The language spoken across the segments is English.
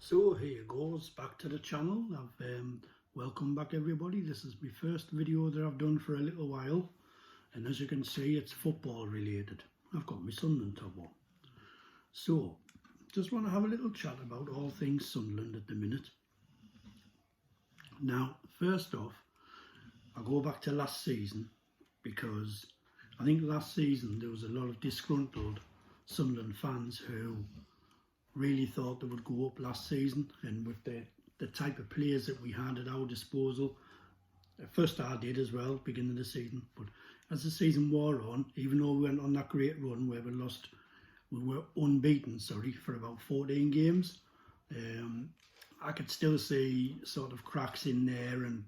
So here goes back to the channel. Welcome back everybody. This is my first video that I've done for a little while, and as you can see it's football related. I've got my Sunderland top on. So just want to have a little chat about all things Sunderland at the minute. Now first off, I'll go back to last season, because I think last season there was a lot of disgruntled Sunderland fans who really thought they would go up last season, and with the type of players that we had at our disposal. At first I did as well, beginning of the season, but as the season wore on, even though we went on that great run where we were unbeaten, for about 14 games, I could still see sort of cracks in there and,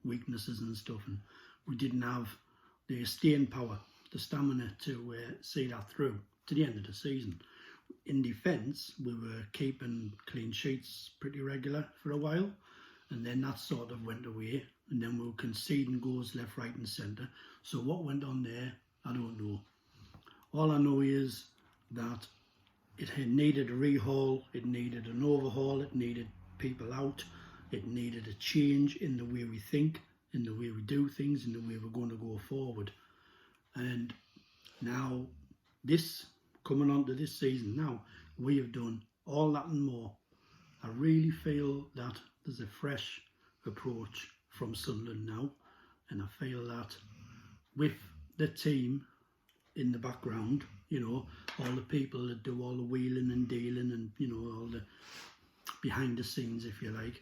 weaknesses and stuff, and we didn't have the staying power, the stamina to see that through to the end of the season. In defence, we were keeping clean sheets pretty regular for a while, and then that sort of went away, and then we were conceding goals left, right and centre. So what went on there, I don't know. All I know is that it had needed a rehaul, it needed an overhaul, it needed people out, it needed a change in the way we think, in the way we do things, in the way we're going to go forward. And now coming on to this season now, we have done all that and more. I really feel that there's a fresh approach from Sunderland now, and I feel that with the team in the background, all the people that do all the wheeling and dealing and, all the behind the scenes, if you like,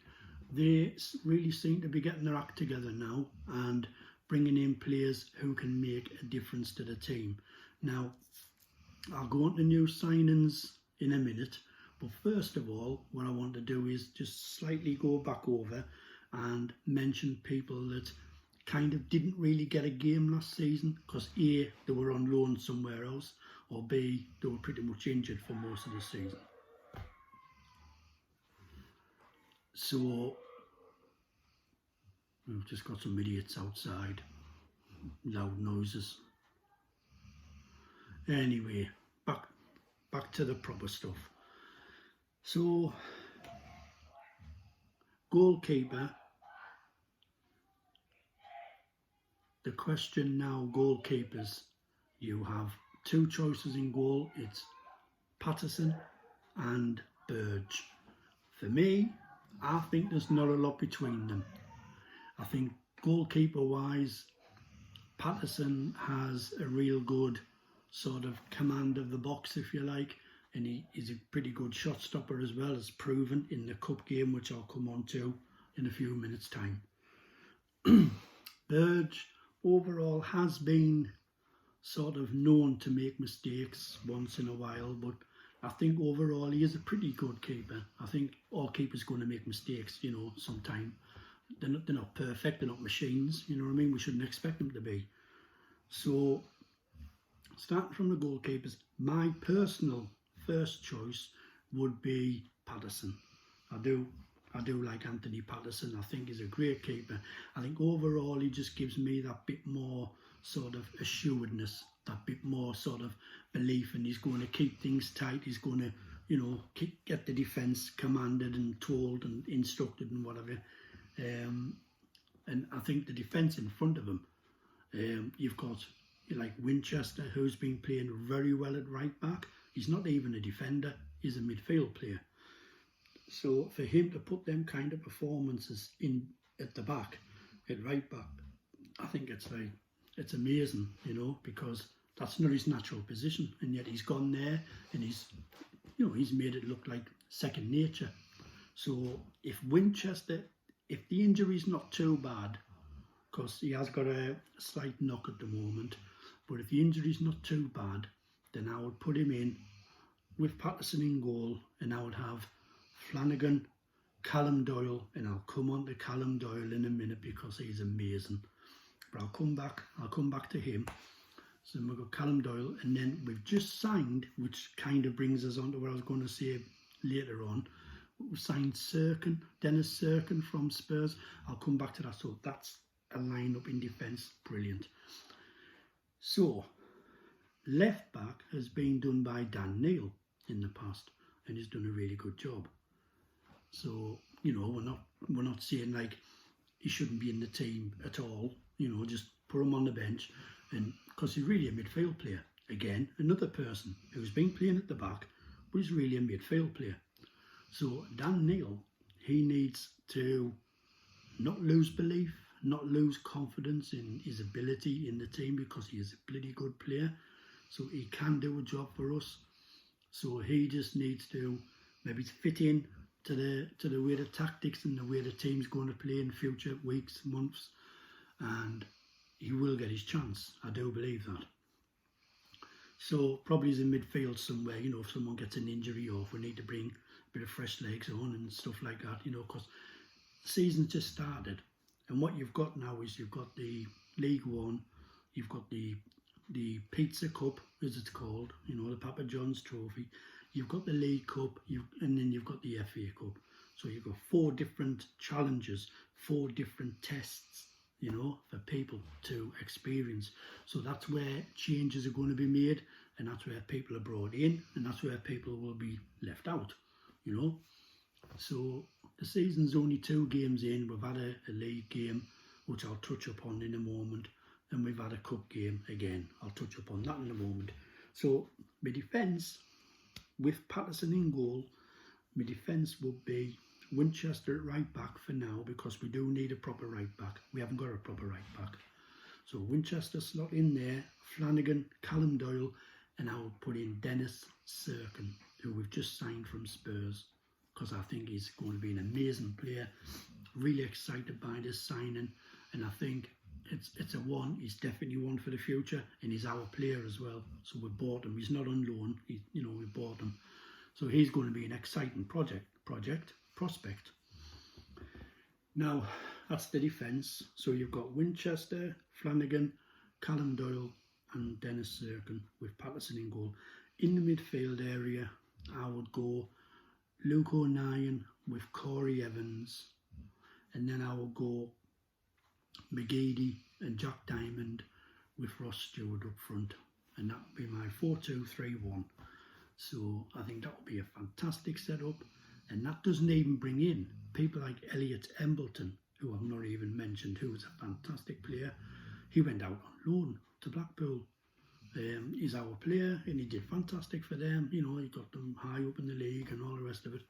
they really seem to be getting their act together now and bringing in players who can make a difference to the team. Now, I'll go on to new signings in a minute, but first of all, what I want to do is just slightly go back over and mention people that kind of didn't really get a game last season because A, they were on loan somewhere else, or B, they were pretty much injured for most of the season. So we've just got some idiots outside, loud noises. Anyway, back to the proper stuff. So, goalkeeper. The question now, goalkeepers, you have two choices in goal. It's Patterson and Burge. For me, I think there's not a lot between them. I think goalkeeper wise, Patterson has a real good sort of command of the box, if you like, and he's a pretty good shot stopper as well, as proven in the cup game, which I'll come on to in a few minutes time. Burge overall has been sort of known to make mistakes once in a while, but I think overall he is a pretty good keeper. I think all keepers going to make mistakes, sometime. They're not perfect, they're not machines, you know what I mean? We shouldn't expect them to be. So, starting from the goalkeepers, my personal first choice would be Patterson. I do like Anthony Patterson. I think he's a great keeper. I think overall he just gives me that bit more sort of assuredness, that bit more sort of belief, and he's going to keep things tight. He's going to, get the defence commanded and told and instructed and whatever. And I think the defence in front of him, you've got like Winchester, who's been playing very well at right back. He's not even a defender, he's a midfield player. So for him to put them kind of performances in at the back, at right back, I think it's amazing, because that's not his natural position, and yet he's gone there and he's made it look like second nature. So if Winchester, if the injury's not too bad, because he has got a slight knock at the moment, but if the injury's not too bad, then I would put him in with Patterson in goal, and I would have Flanagan, Callum Doyle, and I'll come on to Callum Doyle in a minute because he's amazing. But I'll come back to him. So we've got Callum Doyle, and then we've just signed, which kind of brings us on to what I was going to say later on. We've signed Dennis Serkin from Spurs. I'll come back to that. So that's a line-up in defence. Brilliant. So, left back has been done by Dan Neil in the past, and he's done a really good job. So, you know, we're not saying like he shouldn't be in the team at all. You know, just put him on the bench, and because he's really a midfield player. Again, another person who's been playing at the back, but he's really a midfield player. So Dan Neil, he needs to not lose belief, not lose confidence in his ability in the team, because he is a bloody good player. So he can do a job for us. So he just needs to maybe fit in to the way the tactics and the way the team's going to play in future weeks, months, and he will get his chance. I do believe that. So probably he's in midfield somewhere, you know, if someone gets an injury or if we need to bring a bit of fresh legs on and stuff like that, you know, because the season's just started. And what you've got now is you've got the League One, you've got the Pizza Cup, as it's called, you know, the Papa John's Trophy. You've got the League Cup, and then you've got the FA Cup. So you've got 4 different challenges, 4 different tests, you know, for people to experience. So that's where changes are going to be made, and that's where people are brought in, and that's where people will be left out, you know. So the season's only 2 games in. We've had a league game, which I'll touch upon in a moment, and we've had a cup game again. I'll touch upon that in a moment. So my defence, with Patterson in goal, my defence would be Winchester at right back for now, because we do need a proper right back. We haven't got a proper right back. So Winchester slot in there, Flanagan, Callum Doyle, and I would put in Dennis Serkin, who we've just signed from Spurs, because I think he's going to be an amazing player. Really excited by this signing, and I think it's a one. He's definitely one for the future, and he's our player as well. So we bought him. He's not on loan. You know, we bought him. So he's going to be an exciting prospect. Now, that's the defence. So you've got Winchester, Flanagan, Callum Doyle and Dennis Serkin, with Patterson in goal. In the midfield area, I would go Luke O'Nien with Corey Evans, and then I would go McGeady and Jack Diamond with Ross Stewart up front, and that would be my 4-2-3-1. So I think that would be a fantastic setup, and that doesn't even bring in people like Elliot Embleton, who I've not even mentioned, who was a fantastic player. He went out on loan to Blackpool. He's our player, and he did fantastic for them. You know, he got them high up in the league and all the rest of it.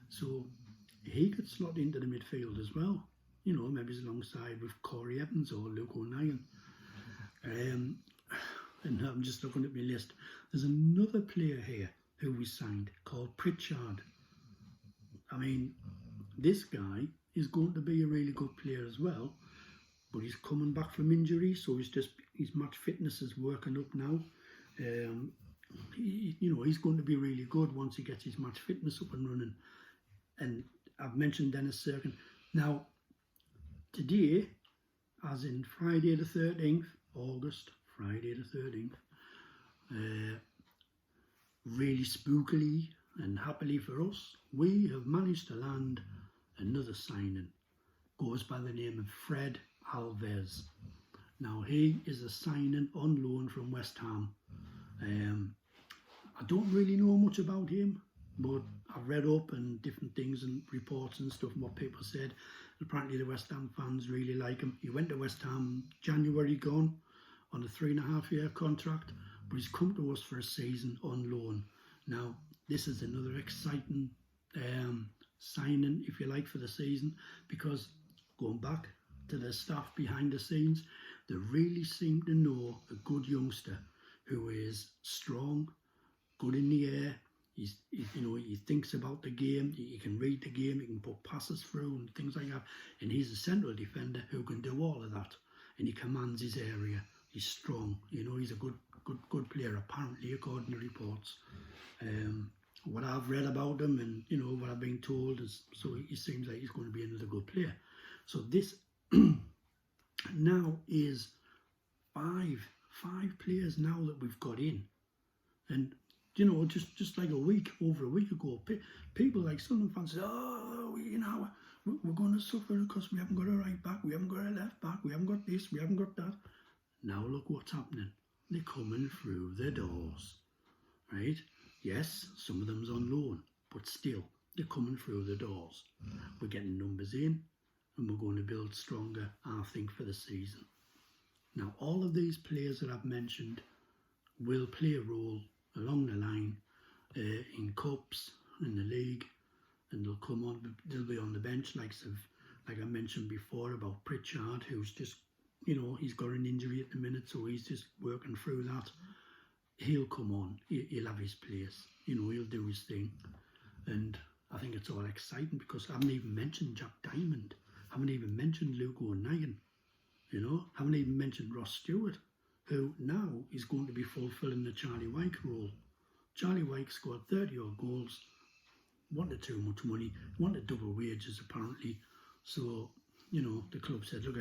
So he could slot into the midfield as well. You know, maybe alongside with Corey Evans or Luke O'Nien. And I'm just looking at my list. There's another player here who we signed called Pritchard. I mean, this guy is going to be a really good player as well, but he's coming back from injury, so his match fitness is working up now. You know, he's going to be really good once he gets his match fitness up and running. And I've mentioned Dennis Serkin. Now, today, as in Friday the 13th, August, Friday the 13th, really spookily and happily for us, we have managed to land another signing. Goes by the name of Fred Alves. Now, he is a signing on loan from West Ham. I don't really know much about him, but I've read up and different things and reports and stuff and what people said. Apparently the West Ham fans really like him. He went to West Ham January gone on a 3.5-year contract, but he's come to us for a season on loan. Now, this is another exciting signing, if you like, for the season, because going back to the staff behind the scenes, they really seem to know a good youngster who is strong, good in the air. You know, he thinks about the game, he can read the game, he can put passes through and things like that. And he's a central defender who can do all of that. And he commands his area. He's strong. You know, he's a good player, apparently, according to reports. What I've read about him and, you know, what I've been told is, so he seems like he's going to be another good player. So this now is five players now that we've got in. And, you know, just like over a week ago, people like Sunderland fans said, oh, you know, we're going to suffer because we haven't got a right back, we haven't got a left back, we haven't got this, we haven't got that. Now look what's happening. They're coming through the doors, right? Yes, some of them's on loan, but still, they're coming through the doors. We're getting numbers in, and we're going to build stronger, I think, for the season. Now, all of these players that I've mentioned will play a role along the line in cups, in the league, and they'll be on the bench, like I mentioned before about Pritchard, who's just, he's got an injury at the minute, so he's just working through that. He'll come on, he'll have his place, he'll do his thing. And I think it's all exciting because I haven't even mentioned Jack Diamond, I haven't even mentioned Luke O'Neill, I haven't even mentioned Ross Stewart, who now is going to be fulfilling the Charlie Wyke role. Charlie Wyke scored 30 odd goals, wanted too much money, wanted double wages apparently. So, the club said, look,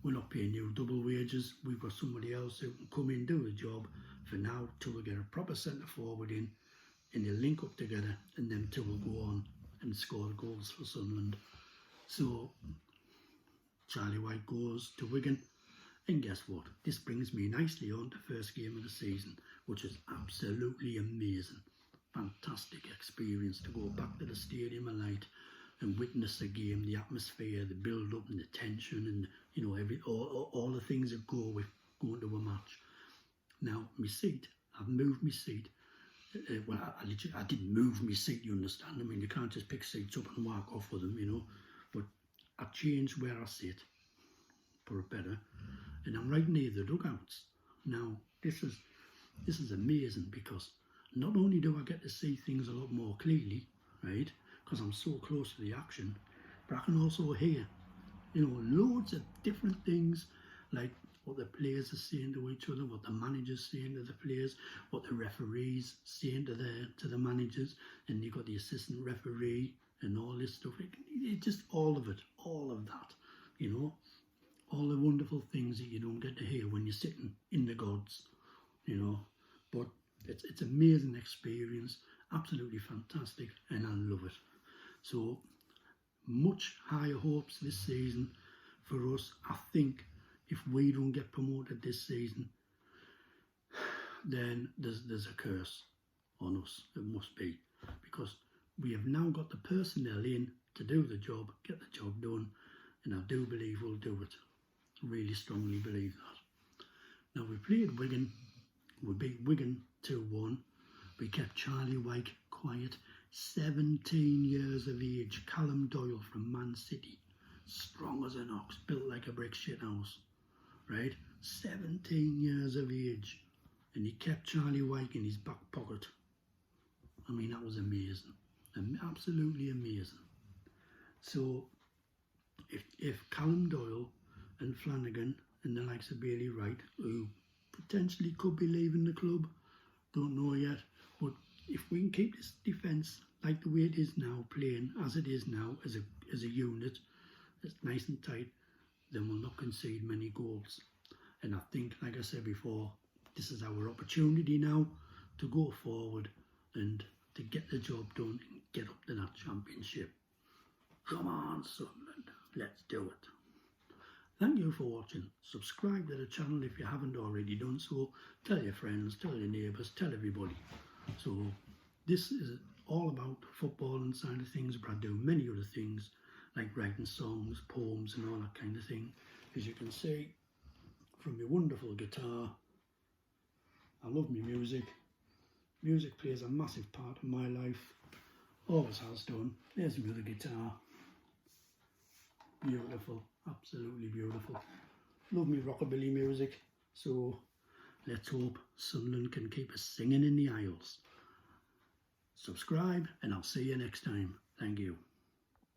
we're not paying you double wages. We've got somebody else who can come in, do the job for now till we get a proper centre forward in, and they'll link up together, and then two will go on and score goals for Sunderland. So, Charlie Wyke goes to Wigan, and guess what? This brings me nicely on to first game of the season, which is absolutely amazing. Fantastic experience to go back to the Stadium of Light and witness the game, the atmosphere, the build-up and the tension, and all the things that go with going to a match. Now, my seat, I've moved my seat. Well, I didn't move my seat, you understand? I mean, you can't just pick seats up and walk off with them, But I changed where I sit for a better, and I'm right near the dugouts. Now, this is amazing because not only do I get to see things a lot more clearly, right, because I'm so close to the action, but I can also hear, loads of different things, like what the players are saying to each other, what the manager's saying to the players, what the referees saying to the managers, and you've got the assistant referee and all this stuff. It just all of that, all the wonderful things that you don't get to hear when you're sitting in the gods, But it's an amazing experience, absolutely fantastic, and I love it. So much higher hopes this season for us. I think if we don't get promoted this season, then there's a curse on us. It must be, because we have now got the personnel in to do the job, get the job done, and I do believe we'll do it. Really strongly believe that. Now, we played Wigan, we beat Wigan 2-1. We kept Charlie Wyke quiet. 17 years of age, Callum Doyle from Man City, strong as an ox, built like a brick shit house, right? 17 years of age, and he kept Charlie Wyke in his back pocket. I mean, that was amazing, absolutely amazing. So if Callum Doyle and Flanagan and the likes of Bailey Wright, who potentially could be leaving the club, don't know yet, but if we can keep this defence like the way it is now, playing as it is now, as a unit, it's nice and tight, then we'll not concede many goals. And I think, like I said before, this is our opportunity now to go forward and to get the job done and get up to that championship. Come on, Sunderland, let's do it. Thank you for watching. Subscribe to the channel if you haven't already done so. Tell your friends, tell your neighbours, tell everybody. So this is all about football and side of things, but I do many other things like writing songs, poems and all that kind of thing. As you can see from my wonderful guitar, I love my music. Music plays a massive part of my life, always has done. There's my other guitar. Beautiful, absolutely beautiful. Love me rockabilly music, so let's hope Sunderland can keep us singing in the aisles. Subscribe and I'll see you next time. Thank you.